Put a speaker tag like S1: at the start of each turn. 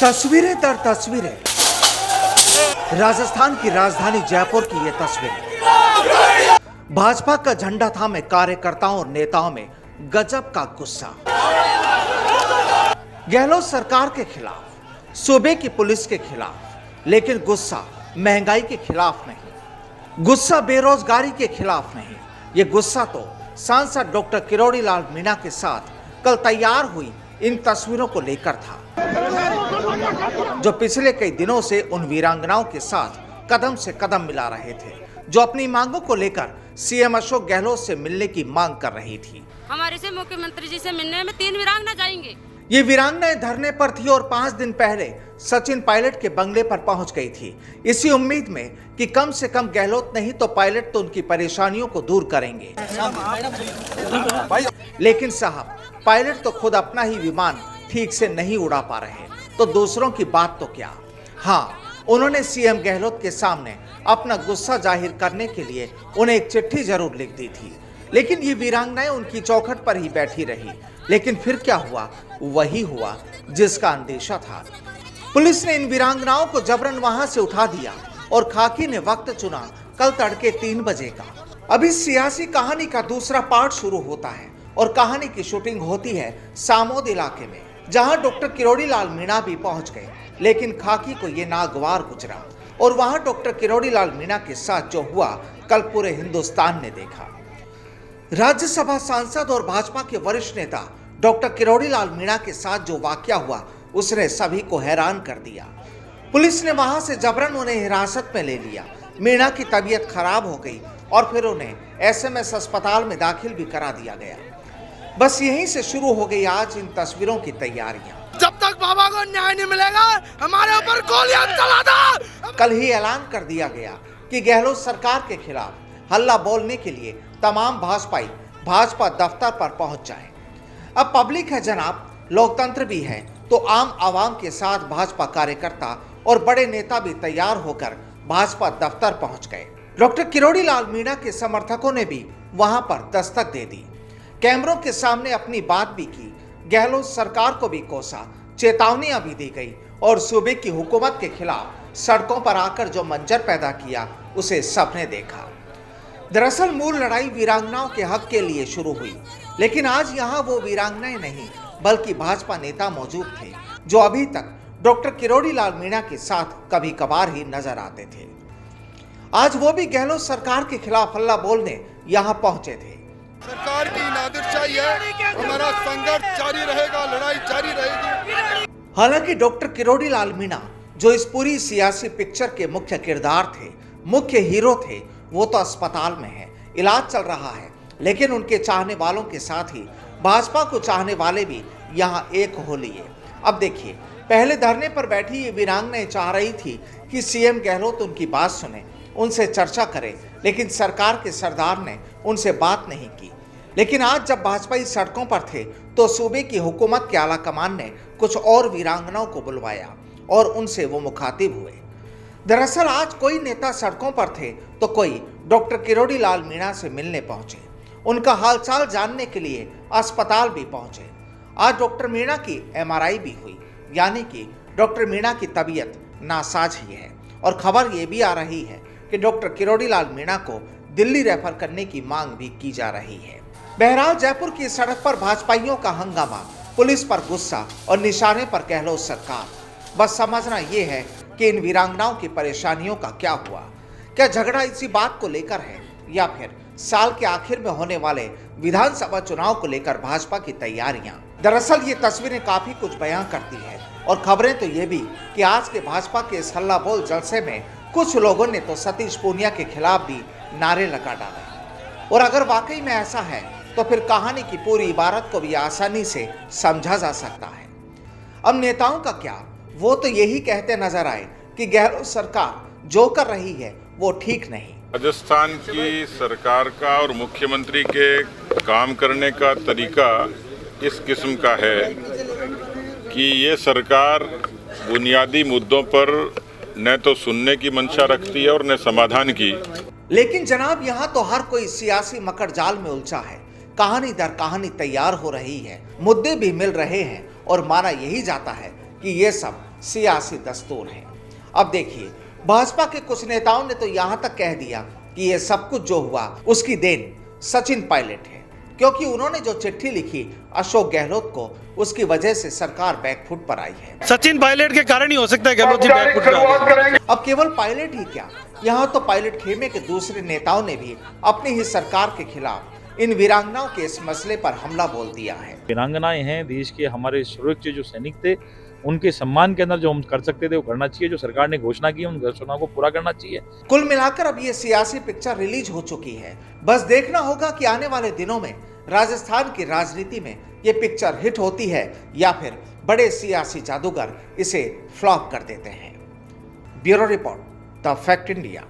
S1: तस्वीरें दर तस्वीरें, राजस्थान की राजधानी जयपुर की ये तस्वीर। भाजपा का झंडा थामे कार्यकर्ताओं और नेताओं में गजब का गुस्सा। गहलोत सरकार के खिलाफ, सूबे की पुलिस के खिलाफ, लेकिन गुस्सा महंगाई के खिलाफ नहीं, गुस्सा बेरोजगारी के खिलाफ नहीं। ये गुस्सा तो सांसद डॉक्टर किरोड़ी लाल मीणा के साथ कल तैयार हुई इन तस्वीरों को लेकर था, जो पिछले कई दिनों से उन वीरांगनाओं के साथ कदम से कदम मिला रहे थे, जो अपनी मांगों को लेकर सीएम अशोक गहलोत से मिलने की मांग कर रही थी।
S2: हमारे से मुख्यमंत्री जी से मिलने में 3 वीरांगना जाएंगे।
S1: ये वीरांगनाएं धरने पर थी और 5 दिन पहले सचिन पायलट के बंगले पर पहुंच गई थी, इसी उम्मीद में कि कम से कम गहलोत नहीं तो पायलट तो उनकी परेशानियों को दूर करेंगे। लेकिन साहब, पायलट तो खुद अपना ही विमान ठीक से नहीं उड़ा पा रहे, तो दूसरों की बात तो क्या। हाँ, उन्होंने सीएम गहलोत के सामने अपना गुस्सा जाहिर करने के लिए उन्हें एक चिट्ठी जरूर लिख दी थी, लेकिन ये वीरांगनाएं उनकी चौखट पर ही बैठी रही। लेकिन फिर क्या हुआ? वही हुआ जिसका अंदेशा था। पुलिस ने इन वीरांगनाओं को जबरन वहां से उठा दिया और खाकी ने वक्त चुना कल तड़के 3 बजे का। अब इस सियासी कहानी का दूसरा पार्ट शुरू होता है और कहानी की शूटिंग होती है सामोद इलाके में, जहां डॉक्टर किरोड़ी लाल मीणा भी पहुंच गए। लेकिन खाकी को ये नागवार गुजरा और वहां डॉक्टर किरोड़ी लाल मीणा के साथ जो हुआ कल पूरे हिंदुस्तान ने देखा। राज्यसभा सांसद और भाजपा के वरिष्ठ नेता डॉक्टर किरोड़ी लाल मीणा के साथ जो वाकया हुआ उसने सभी को हैरान कर दिया। पुलिस ने वहां से जबरन उन्हें हिरासत में ले लिया। मीणा की तबीयत खराब हो गई और फिर उन्हें एसएमएस अस्पताल में दाखिल भी करा दिया गया। बस यहीं से शुरू हो गई आज इन तस्वीरों की तैयारियां।
S3: जब तक बाबा को न्याय नहीं मिलेगा हमारे ऊपर गोलियां चला दो।
S1: कल ही ऐलान कर दिया गया कि गहलोत सरकार के खिलाफ हल्ला बोलने के लिए तमाम भाजपाई भाजपा दफ्तर पर पहुंच जाएं। अब पब्लिक है जनाब, लोकतंत्र भी है, तो आम आवाम के साथ भाजपा कार्यकर्ता और बड़े नेता भी तैयार होकर भाजपा दफ्तर पहुंच गए। डॉक्टर किरोड़ी लाल मीणा के समर्थकों ने भी वहां पर दस्तक दे दी, कैमरों के सामने अपनी बात भी की, गहलोत सरकार को भी कोसा, चेतावनियां भी दी गई और सूबे की हुकूमत के खिलाफ सड़कों पर आकर जो मंजर पैदा किया उसे सबने देखा। दरअसल मूल लड़ाई वीरांगनाओं के हक के लिए शुरू हुई, लेकिन आज यहाँ वो वीरांगनाएं नहीं बल्कि भाजपा नेता मौजूद थे, जो अभी तक डॉक्टर किरोड़ी लाल मीणा के साथ कभी कभार ही नजर आते थे। आज वो भी गहलोत सरकार के खिलाफ हल्ला बोलने यहाँ पहुंचे थे।
S3: सरकार की नादिरशाही है, हमारा संघर्ष जारी रहेगा, लड़ाई जारी रहेगी।
S1: हालांकि डॉक्टर किरोड़ी लाल मीणा, जो इस पूरी सियासी पिक्चर के मुख्य किरदार थे, मुख्य हीरो थे, वो तो अस्पताल में है, इलाज चल रहा है। लेकिन उनके चाहने वालों के साथ ही भाजपा को चाहने वाले भी यहाँ एक हो लिए। अब देखिए, पहले धरने पर बैठी ये वीरांगनाएं चाह रही थी कि सीएम गहलोत उनकी बात सुने, उनसे चर्चा करे, लेकिन सरकार के सरदार ने उनसे बात नहीं की। लेकिन आज जब भाजपाई सड़कों पर थे तो सूबे की हुकूमत के आला कमान ने कुछ और वीरांगनाओं को बुलवाया और उनसे वो मुखातिब हुए। दरअसल आज कोई नेता सड़कों पर थे तो कोई डॉक्टर किरोड़ी लाल मीणा से मिलने पहुंचे, उनका हालचाल जानने के लिए अस्पताल भी पहुंचे। आज डॉक्टर मीणा की एमआरआई भी हुई, यानी कि डॉक्टर मीणा की तबीयत नासाज ही है और खबर ये भी आ रही है कि डॉक्टर किरोड़ी लाल मीणा को दिल्ली रेफर करने की मांग भी की जा रही है। बहरहाल जयपुर की सड़क पर भाजपाइयों का हंगामा, पुलिस पर गुस्सा और निशाने पर गहलोत सरकार। बस समझना ये है कि इन वीरांगनाओं की परेशानियों का क्या हुआ। क्या झगड़ा इसी बात को लेकर है या फिर साल के आखिर में होने वाले विधानसभा चुनाव को लेकर भाजपा की तैयारियां। दरअसल ये तस्वीरें काफी कुछ बयां करती है और खबरें तो ये भी कि आज के भाजपा के इस हल्ला बोल जलसे में कुछ लोगों ने तो सतीश पूनिया के खिलाफ भी नारे लगा डाले। और अगर वाकई में ऐसा है तो फिर कहानी की पूरी इबारत को भी आसानी से समझा जा सकता है। अब नेताओं का क्या, वो तो यही कहते नजर आए कि गहलोत सरकार जो कर रही है वो ठीक नहीं।
S4: राजस्थान की सरकार का और मुख्यमंत्री के काम करने का तरीका इस किस्म का है कि ये सरकार बुनियादी मुद्दों पर न तो सुनने की मंशा रखती है और न समाधान की।
S1: लेकिन जनाब, यहाँ तो हर कोई सियासी मकड़ जाल में उलझा है। कहानी दर कहानी तैयार हो रही है, मुद्दे भी मिल रहे हैं और माना यही जाता है कि ये सब सियासी दस्तूर है। अब देखिए, भाजपा के कुछ नेताओं ने तो यहां तक कह दिया कि ये सब कुछ जो हुआ उसकी देन सचिन पायलट है, क्योंकि उन्होंने जो चिट्ठी लिखी अशोक गहलोत को, उसकी वजह से सरकार बैकफुट पर आई है।
S5: सचिन पायलट के कारण ही हो सकता है गहलोत जी बैकफुट पर आ गए।
S1: अब केवल पायलट ही क्या, यहाँ तो पायलट खेमे के दूसरे नेताओं ने भी अपनी ही सरकार के खिलाफ इन वीरांगनाओं के इस मसले पर हमला बोल दिया है।
S6: वीरांगनाएं हैं देश के, हमारे सुरक्षित जो सैनिक थे, उनके सम्मान के अंदर जो हम कर सकते थे वो करना चाहिए। जो सरकार ने घोषणा की उन घोषणाओं को पूरा करना चाहिए।
S1: कुल मिलाकर अब ये सियासी पिक्चर रिलीज हो चुकी है। बस देखना होगा कि आने वाले दिनों में राजस्थान की राजनीति में ये पिक्चर हिट होती है या फिर बड़े सियासी जादूगर इसे फ्लॉप कर देते हैं। Bureau report, the fact India.